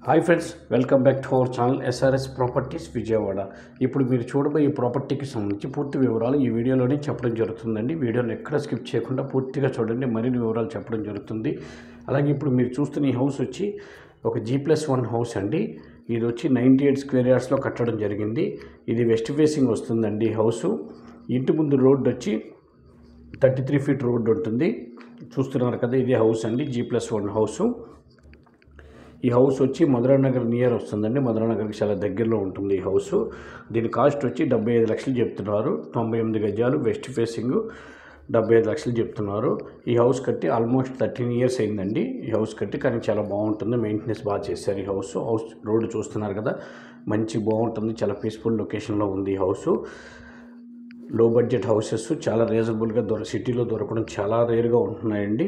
Hi friends, welcome back to our channel SRS properties Vijayawada. ఇప్పుడు మీరు చూడబోయే ఈ ప్రాపర్టీకి సంబంధించి పూర్తి వివరాలు ఈ వీడియోలోనే చెప్పడం జరుగుతుందండి. వీడియోని ఎక్కడ స్కిప్ చేయకుండా పూర్తిగా చూడండి, మరిన్ని వివరాలు చెప్పడం జరుగుతుంది. అలాగే ఇప్పుడు మీరు చూస్తున్న ఈ హౌస్ వచ్చి ఒక G+1 హౌస్ అండి. ఇది వచ్చి 98 స్క్వేర్ యార్డ్స్లో కట్టడం జరిగింది. ఇది వెస్ట్ ఫేసింగ్ వస్తుందండి ఈ హౌసు. ఇంటి ముందు రోడ్డు వచ్చి 33 ఫీట్ రోడ్డు ఉంటుంది. చూస్తున్నారు కదా, ఇది హౌస్ అండి, G+1 హౌసు. ఈ హౌస్ వచ్చి మధురానగర్ నియర్ వస్తుందండి. మధురానగర్కి చాలా దగ్గరలో ఉంటుంది ఈ హౌస్. దీని కాస్ట్ వచ్చి 75 లక్షలు చెప్తున్నారు. 98 గజాలు, వెస్ట్ ఫేసింగ్, 75 లక్షలు చెప్తున్నారు. ఈ హౌస్ కట్టి ఆల్మోస్ట్ 13 ఇయర్స్ అయిందండి ఈ హౌస్ కట్టి. కానీ చాలా బాగుంటుంది, మెయింటెనెన్స్ బాగా చేశారు ఈ హౌస్. రోడ్డు చూస్తున్నారు కదా, మంచి బాగుంటుంది, చాలా పీస్ఫుల్ లొకేషన్లో ఉంది ఈ హౌస్. లో బడ్జెట్ హౌసెస్ చాలా రీజనబుల్గా సిటీలో దొరకడం చాలా రేర్గా ఉంటున్నాయండి.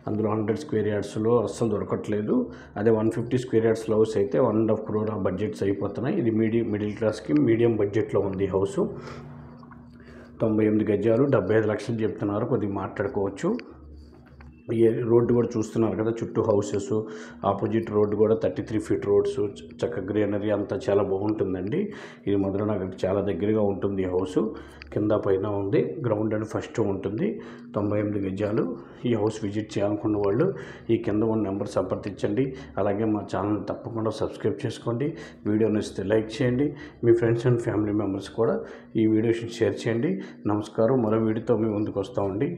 అందులో 100 స్క్వేర్ యార్డ్స్లో అస్సలు దొరకట్లేదు. అదే 150 స్క్వేర్ యార్డ్స్లో హౌస్ అయితే 1.5 crore బడ్జెట్స్ అయిపోతున్నాయి. ఇది మిడిల్ క్లాస్కి మీడియం బడ్జెట్లో ఉంది ఈ హౌసు. 98 గజాలు, 75 లక్షలు చెప్తున్నారు. కొద్దిగా మాట్లాడుకోవచ్చు. ఈ రోడ్డు కూడా చూస్తున్నారు కదా, చుట్టూ హౌసెస్, ఆపోజిట్ రోడ్డు కూడా 33 ఫీట్ రోడ్స్, చక్క గ్రీనరీ అంతా చాలా బాగుంటుందండి. ఇది మధురానగర్కి చాలా దగ్గరగా ఉంటుంది ఈ హౌసు. కింద పైన ఉంది, గ్రౌండ్ అండ్ ఫస్ట్ ఉంటుంది. 98 గజాలు. ఈ హౌస్ విజిట్ చేయాలనుకున్న వాళ్ళు ఈ కింద ఉన్న నెంబర్ సంప్రదించండి. అలాగే మా ఛానల్ తప్పకుండా సబ్స్క్రైబ్ చేసుకోండి. వీడియో నచ్చితే లైక్ చేయండి. మీ ఫ్రెండ్స్ అండ్ ఫ్యామిలీ మెంబర్స్ కూడా ఈ వీడియోని షేర్ చేయండి. నమస్కారం. మరో వీడియోతో మీ ముందుకు వస్తామండి.